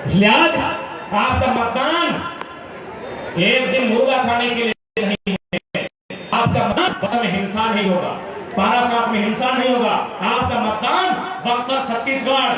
इसलिए आज आपका मतदान एक दिन मुर्गा खाने के लिए नहीं है। आपका मतदान में हिंसा नहीं होगा, पारासात में हिंसा नहीं होगा। आपका मतदान बक्सर छत्तीसगढ़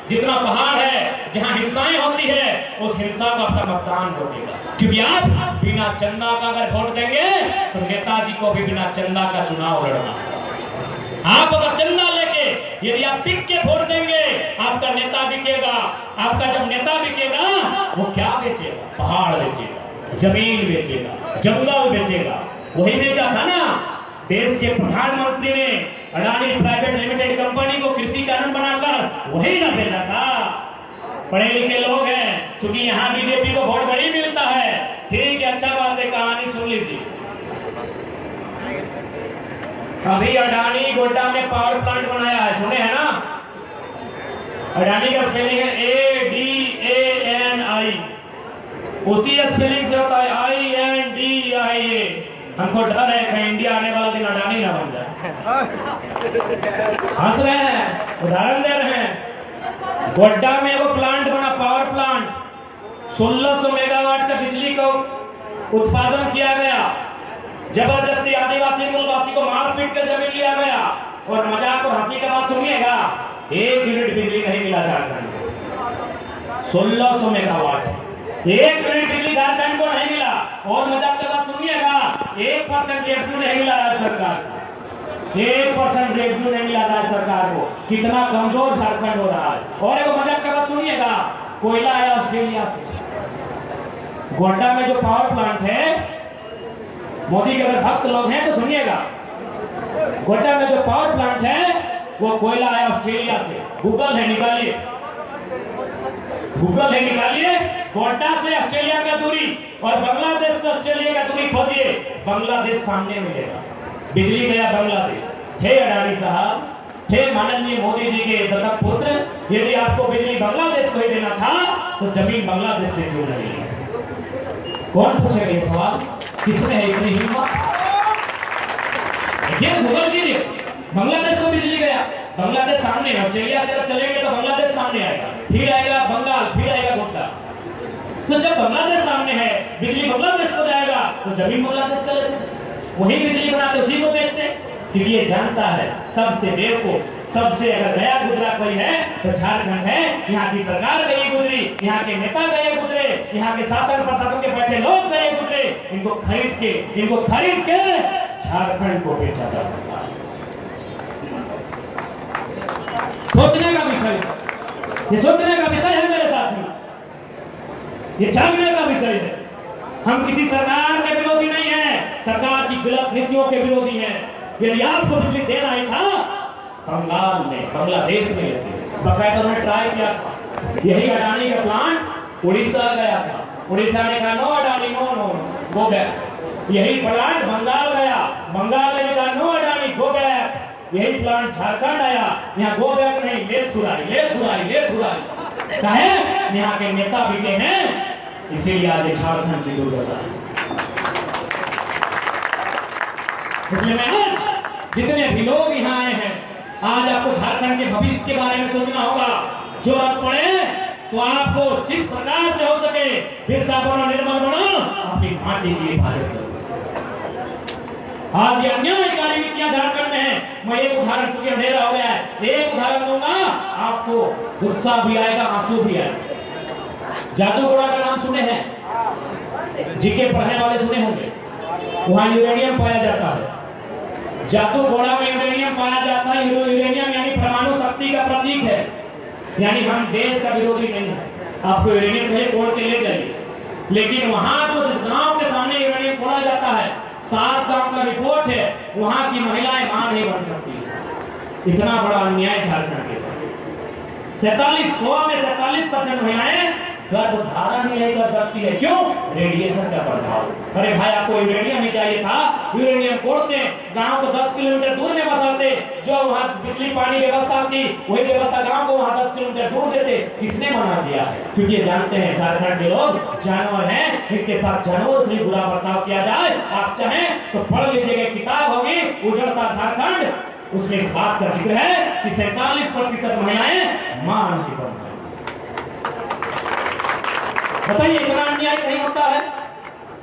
जितना पहाड़ है जहां हिंसाएं होती है उस हिंसा को आपका मतदान रोकेगा। क्योंकि आप बिना चंदा का अगर वोट देंगे तो नेताजी को भी बिना चंदा का चुनाव लड़ना। आप अगर चंदा लेके यदि आप टिक के वोट देंगे आपका नेता बिकेगा। आपका जब नेता बिकेगा वो क्या बेचेगा? पहाड़ बेचेगा, जमीन बेचेगा, जंगल बेचेगा। वही बेचा था ना देश के प्रधानमंत्री ने अडानी प्राइवेट लिमिटेड कंपनी को कृषि कानून बनाकर, वही ना बेचा था। पढ़े लिखे लोग हैं, क्योंकि यहाँ बीजेपी को वोट बड़ी मिलता है। ठीक है, अच्छा बात है, कहानी सुन लीजिए। अभी अडानी गोड्डा में पावर प्लांट बनाया है, सुने हैं ना? अडानी का स्पेलिंग है ADANI, उसी स्पेलिंग से होता है INDIA। हमको डर है कहीं इंडिया आने वाला दिन अडानी ना बन जाए। हंस रहे हैं, उदाहरण दे रहे हैं। गोड्डा में वो प्लांट बना, पावर प्लांट, 1600 मेगावाट का बिजली को उत्पादन किया गया। जबरदस्ती आदिवासी मूलवासी को मारपीट कर जमीन लिया गया। और मजाक और हंसी का बात सुनिएगा, 1 यूनिट बिजली नहीं मिला झारखंड को। 1600 मेगावाट, 1 यूनिट बिजली झारखंड को नहीं मिला। और मजाक का बात सुनिएगा, 1% रेवेन्यू नहीं मिला राज्य सरकार को। 1% रेवेन्यू नहीं मिला राज्य सरकार को। कितना कमजोर झारखंड हो रहा है। और एक मजाक का बात सुनिएगा, कोयला आया ऑस्ट्रेलिया से। गोड्डा में जो पावर प्लांट है, मोदी के अगर भक्त लोग हैं तो सुनिएगा, गोड्डा में जो पावर प्लांट है वो कोयला आया ऑस्ट्रेलिया से। गूगल है, निकालिए, गूगल है, निकालिए। गोड्डा से ऑस्ट्रेलिया का दूरी और बांग्लादेश से ऑस्ट्रेलिया का दूरी खोजिए, बांग्लादेश सामने मिलेगा। बिजली गया बांग्लादेश। हे अडानी साहब, हे माननीय मोदी जी के दत्तक पुत्र, यदि आपको बिजली बांग्लादेश को ही देना था तो जमीन बांग्लादेश से क्यों नहीं ली? कौन पूछेगा ये सवाल? किसमें है इतनी हिम्मत? ये गूगल कीजिए, बांग्लादेश को बिजली गया, बांग्लादेश सामने है। ऑस्ट्रेलिया से अगर चलेंगे तो बांग्लादेश सामने आएगा, फिर आएगा बंगाल, फिर आएगा गोड्डा। तो जब बांग्लादेश सामने है, बिजली बांग्लादेश को जाएगा तो जमीन बांग्लादेश का लेते, वही बिजली बनाते, उसी को बेचते। क्योंकि ये जानता है सबसे बेवकूफ, सबसे अगर गया गुजरा कोई है तो झारखंड है। यहाँ की सरकार गई गुजरी, यहाँ के नेता गए गुजरे, यहाँ के शासन प्रशासन के बैठे लोग गए गुजरे। इनको खरीद के झारखंड को बेचा जा सकता है। सोचने का विषय, ये सोचने का विषय है मेरे साथियों, ये जानने का विषय है। हम किसी सरकार के विरोधी नहीं है, सरकार की गलत नीतियों के विरोधी हैं। यदि आपको बिजली देना ही था, बंगाल में, बांग्लादेश में लेते, बकायदा उन्होंने ट्राई किया था। यही अडानी का प्लांट उड़ीसा गया था, उड़ीसा ने कहा no Adani, no no go back. यही प्लांट बंगाल गया, बंगाल ने कहा नो अडानी गो बैक। यही प्लांट झारखंड आया, यहाँ गो बैक नहीं, ले छुड़ाई, ले छुड़ाई, ले छुड़ाई। कहे यहाँ के नेता बिके हैं, इसीलिए आज झारखंड की दुर्दशा है। इसलिए मैं आज जितने भी लोग यहाँ आए हैं, आज आपको झारखंड के भविष्य के बारे में सोचना होगा। जरूरत पड़े तो आपको जिस प्रकार से हो सके बिरसा बनो, निर्मल बनो, अपनी माटी की हिफाजत करो। आज ये अन्यायकारी नीतियां झारखंड में है। मैं एक उदाहरण, चूंकि अंधेरा हो गया है, एक उदाहरण दूंगा, आपको गुस्सा भी आएगा, आंसू भी आएगा। जादूगोड़ा का नाम सुने हैं? जीके पढ़ने वाले सुने होंगे। वहां यूरेनियम पाया जाता है। जादूगोड़ा में यूरेनियम पाया जाता है। यूरेनियम यानी परमाणु शक्ति का प्रतीक है। यानी हम देश का विरोधी नहीं है। आपको यूरेनियम चाहिए, तोड़ के ले जाइए। लेकिन वहां जो जिस गांव के सामने यूरेनियम तोड़ा जाता है, 7 गांव का रिपोर्ट है, वहां की महिलाएं मां नहीं बन सकती। इतना बड़ा अन्याय झारखंड के साथ। 100 में 47% महिलाएं गर्भधारण ही नहीं कर सकती है। क्यों? रेडिएशन का प्रभाव। अरे भाई, आपको यूरेनियम ही चाहिए था, यूरेनियम तोड़ते, गांव को 10 किलोमीटर दूर में बसाते। जो वहां बिजली पानी व्यवस्था थी, वही व्यवस्था गांव को वहां 10 किलोमीटर दूर देते। किसने मना दिया? क्योंकि ये जानते हैं झारखंड के लोग जानवर हैं, इनके साथ जानवर से बुरा बर्ताव किया जाए। आप चाहें तो पढ़ लीजिएगा, किताब होगी उजड़ता झारखंड, उसमें इस बात का जिक्र है कि 47% महिलाएं मां नहीं बन बताइए इतना अन्याय नहीं होता है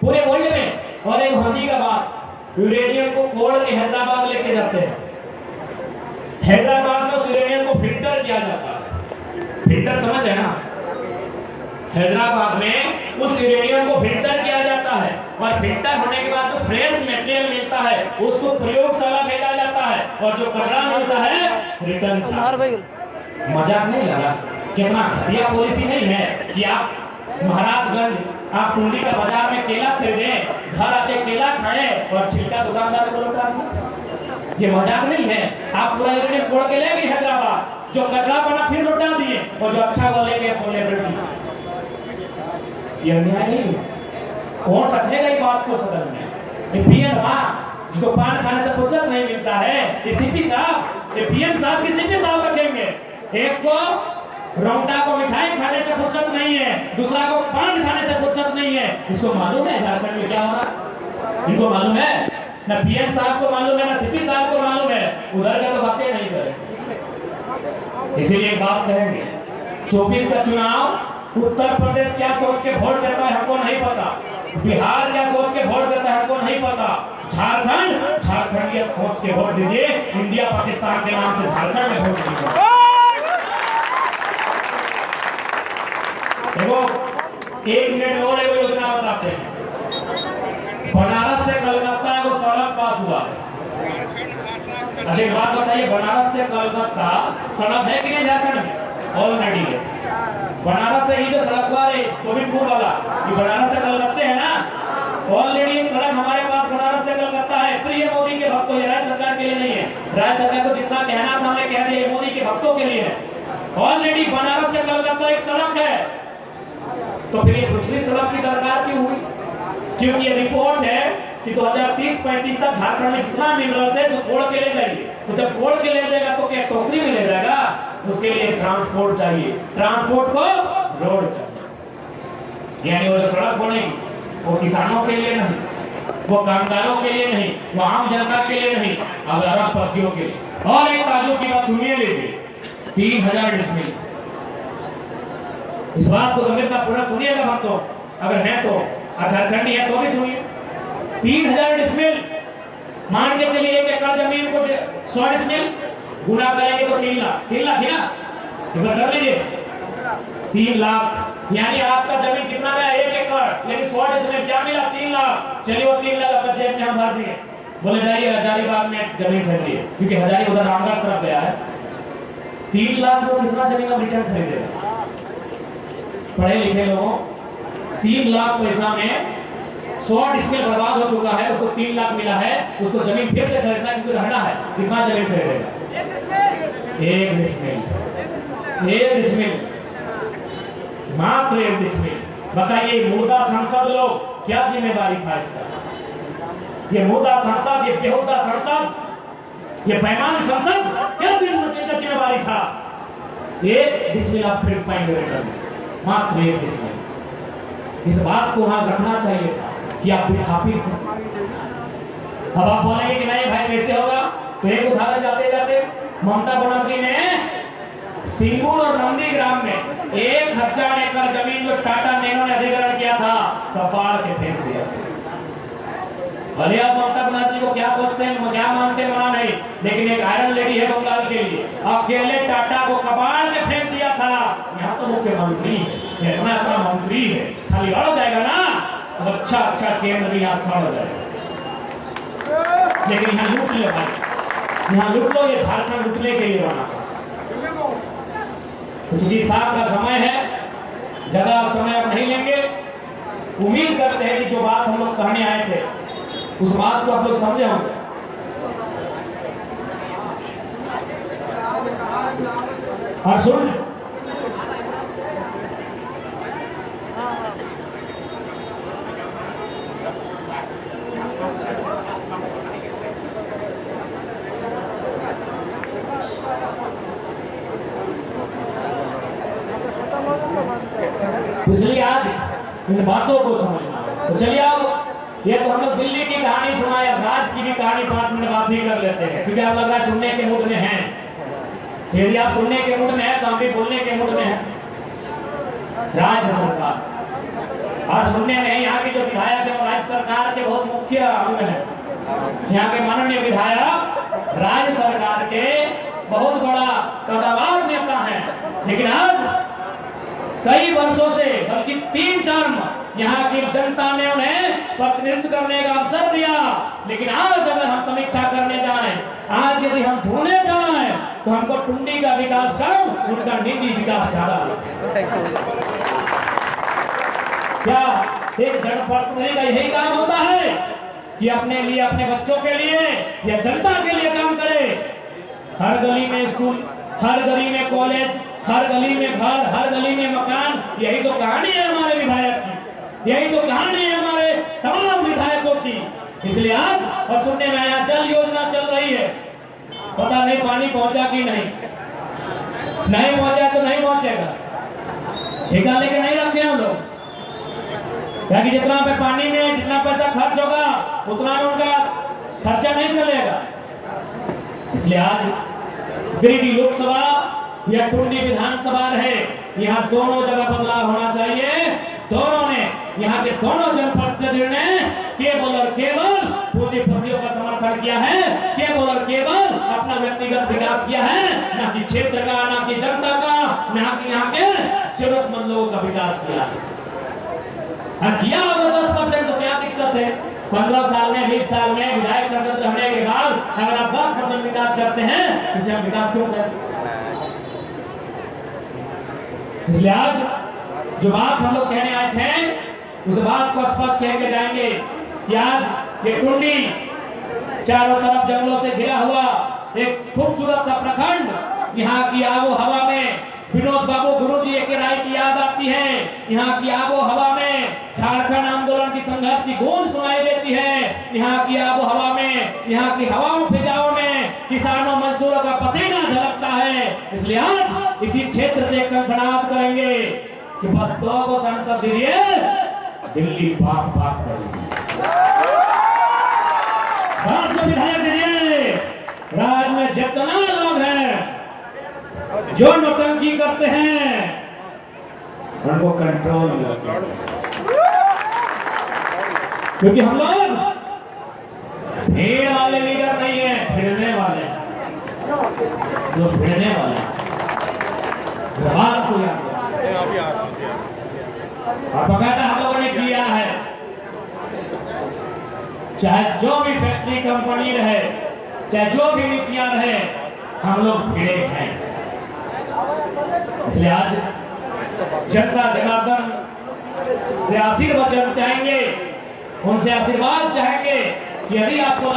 पूरे वर्ल्ड में। और एक हंसी का बात, यूरेनियम को खोल के हैदराबाद लेके जाते हैं, हैदराबाद में उस यूरेनियम को फिल्टर किया जाता है। फिल्टर समझ है ना, हैदराबाद में उस यूरेनियम को फिल्टर किया जाता है और फिल्टर होने के बाद जो फ्रेश मटेरियल मिलता है उसको प्रयोगशाला भेजा जाता है और जो कचरा मिलता है रिटर्न। मजाक नहीं लगा? कितना घटिया पॉलिसी नहीं है कि आप महाराजगंज आप टुंडी का बाजार में केला खरीदे, घर आके केला खाए और छिलका दुकानदार को लौटा दिए। ये मजाक नहीं है। आप पूरा यूरेनियम तोड़ के ले गए हैदराबाद, जो कचरा बना फिर लौटा दिए और जो अच्छा वो लेके बोले बेटी। ये अन्याय नहीं है। कौन रखेगा ये बात को सदन में? पीएम साहब जिसको पान खाने से फुर्सत नहीं मिलता है, ये सीपी साहब, ये पीएम साहब की सीपी साहब रखेंगे। एक को रौंटा को मिठाई खाने से फुर्सत नहीं है, दूसरा को पान खाने से फुर्सत नहीं है। इसको मालूम है झारखंड में क्या हो रहा? इनको मालूम है? न पीएम साहब को मालूम है, न सीपी साहब को मालूम है। उधर का तो बातें नहीं करें। इसीलिए एक बात कहेंगे, 24 का चुनाव उत्तर प्रदेश क्या सोच के वोट देता है हमको नहीं पता, बिहार क्या सोच के वोट देता है हमको नहीं पता, झारखंड की सोच के वोट दीजिए। इंडिया पाकिस्तान के नाम से झारखंड में वोट दीजिए। देखो 1 मिनट और एक योजना बताते हैं। बनारस से कलकत्ता को सड़क पास हुआ। अच्छा एक बात बताइए, बनारस से कलकत्ता सड़क है कि नहीं झारखंड में? ऑलरेडी है। बनारस से ही जो सड़क हुआ है गोविंदपुर वाला, ये बनारस से कलकत्ते है ना, ऑलरेडी सड़क हमारे पास बनारस से कलकत्ता है। प्रिय मोदी के भक्तों, ये राज्य सरकार के लिए नहीं है। राज्य सरकार को जितना कहना था हमने कह दिया, मोदी के भक्तों के लिए है। ऑलरेडी बनारस से कलकत्ता एक सड़क है, तो फिर ये दूसरी सड़क की दरकार क्यों हुई? क्योंकि ये रिपोर्ट है कि 2030-35 तक झारखंड में जितना मिनरल्स है उसको तोड़ के ले जाइए। तो जब तोड़ के ले जाएगा तो क्या टोकरी में ले जाएगा? उसके लिए ट्रांसपोर्ट चाहिए, ट्रांसपोर्ट को रोड चाहिए। यानी वो सड़क बनेगी वो किसानों के लिए नहीं, वो कामगारों के लिए नहीं, वो आम जनता के लिए नहीं, अब अरबपतियों के लिए। और एक ताजुब की बात सुनिए, लीजिए 3000 डिसमिल। इस बात को गंभीरता पूरा सुनिएगा भक्तों, अगर है तो झारखंडी है तो भी सुनिए। 3000 डिसमिल, मान के चलिए 1 एकड़ जमीन को 100 डिसमिल गुना करेंगे तो 3 लाख। 3 लाख है ना, कर लीजिए 3 लाख। यानी आपका जमीन कितना गया? 1 एकड़, लेकिन 100 डिसमिल क्या मिला? 3 लाख। चलिए वो 3 लाख आपका जेब में हम भर दिए। बोले जाइए हजारीबाग में जमीन खरीदिए, क्योंकि हजारी उधर रामगढ़ तरफ गया है। 3 लाख को कितना जमीन का रिटर्न खरीदेगा? पढ़े लिखे लोगों, 3 लाख पैसा में 100 डिसमिल बर्बाद हो चुका है, उसको 3 लाख मिला है, उसको जमीन फिर से खरीदना क्योंकि रहना है। कितना जमीन खरीदेगा? 1 डिसमिल। 1 डिसमिल, मात्र 1 डिसमिल। बताइए मुर्दा सांसद लोग, क्या जिम्मेदारी था इसका? ये मुर्दा सांसद, ये बेहुदा सांसद, ये बेईमान सांसद, क्या जिम्मेदारी था? 1 डिसमिल आप खरीद पाएंगे रिटर्न, मात्र 1 डिसमिल। इस बात को वहां रखना चाहिए था कि आप विस्थापित हो। अब आप बोलेंगे कि नहीं भाई कैसे होगा? तो एक उदाहरण जाते जाते, ममता बनर्जी ने सिंगुर और नंदीग्राम में 1000 एकड़ जमीन जो टाटा नैनो ने अधिग्रहण किया था, कपाड़ के फेंक दिया। भले आप ममता बनर्जी को क्या सोचते हैं, क्या मानते हैं मना नहीं, लेकिन एक आयरन लेडी है बंगाल के लिए, अकेले टाटा को कपाड़ के फेंक दिया था। यहाँ तो मुख्यमंत्री है, अपना मंत्री है, खाली अड़ जाएगा ना तो अच्छा केंद्र भी यहाँ स्थान हो जाएगा। लेकिन यहाँ लूट ले भाई, यहाँ लूट लो, ये झारखंड लूटने के लिए बना। तो चूंकि साथ का समय है, ज्यादा समय अब नहीं लेंगे। उम्मीद करते हैं कि जो बात हम लोग कहने आए थे उस बात को आप लोग समझे होंगे। और सुन, इसलिए आज इन बातों को समझना। तो चलिए अब ये तो हम लोग दिल्ली की कहानी सुनाए, राज की भी कहानी 5 मिनट बात ही कर लेते हैं, क्योंकि आप लग रहा है सुनने के मूड में हैं। यदि आप सुनने के मूड में है तो हम भी बोलने के मूड में हैं। राज्य सरकार और सुनने में यहाँ के जो विधायक है राज्य सरकार के बहुत मुख्य अंग है। यहाँ के माननीय विधायक राज्य सरकार के बहुत बड़ा कदावर नेता है, लेकिन आज कई वर्षों से बल्कि 3 टर्म यहाँ की जनता ने उन्हें प्रतिनिधित्व करने का अवसर दिया, लेकिन आज अगर हम समीक्षा करने जाएं, आज यदि हम ढूंढने जाएं, तो हमको टुंडी का विकास कम, उनका निजी विकास ज्यादा। क्या एक जनप्रतिनिधि का यही काम होता है कि अपने लिए, अपने बच्चों के लिए या जनता के लिए काम करे? हर गली में स्कूल, हर गली में कॉलेज, हर गली में घर, हर गली में मकान, यही तो कहानी है हमारे विधायक की, यही तो कहानी है हमारे तमाम विधायकों की। इसलिए आज और सुनने में आया जल योजना चल रही है, पता नहीं पानी पहुंचा कि नहीं पहुंचा तो नहीं पहुंचेगा, ठेका लेके नहीं रखे हम लोग, क्योंकि जितना पे पानी में जितना पैसा खर्च होगा उतना में उनका खर्चा नहीं चलेगा। इसलिए आज गिरिडीह लोकसभा या टुंडी विधानसभा रहे, यहाँ दोनों जगह बदलाव होना चाहिए। दोनों ने, यहाँ के दोनों जनप्रतिनिधियों ने केवल और केवल पूंजीपतियों का समर्थन किया है, केवल और केवल अपना व्यक्तिगत विकास किया है, न कि क्षेत्र का, न कि जनता का, न कि यहाँ के जरूरतमंद लोगों का विकास किया है। किया होगा 10% तो क्या दिक्कत है? 15 साल में, 20 साल में विधायक संसद रहने के बाद अगर आप 10% विकास करते हैं तो उसे हम विकास क्यों करें? इसलिए आज जो बात हम लोग कहने आए थे उस बात को स्पष्ट कह के जाएंगे कि आज ये टुंडी चारों तरफ जंगलों से घिरा हुआ एक खूबसूरत सा प्रखंड, यहाँ की आबो हवा में विनोद बाबू गुरुजी की राय की याद आती है। यहाँ की आबो हवा में झारखंड आंदोलन की संघर्ष की गूंज सुनाई देती है। यहाँ की आबो हवा में, यहाँ की हवाओं फिजाओं में किसानों मजदूरों का पसीना झलकता है। इसलिए आज इसी क्षेत्र से एक संगठनात्मक करेंगे कि बस 2 को सांसद दीजिए, दिल्ली भाग भाग करेगी, विधायक दीजिए। राज्य में जितना लोग हैं जो नौटंकी करते हैं उनको कंट्रोल में रखें, क्योंकि हम लोग भीड़ वाले लीडर नहीं है, भिड़ने वाले, जो भिड़ने वाले बात को याद और बकायदा हम लोगों ने किया है। चाहे जो भी फैक्ट्री कंपनी रहे, चाहे जो भी नीतियां रहे, हम लोग भिड़े हैं। इसलिए आज जनता जनार्दन से आशीर्वचन चाहेंगे, उनसे आशीर्वाद चाहेंगे कि यदि आपको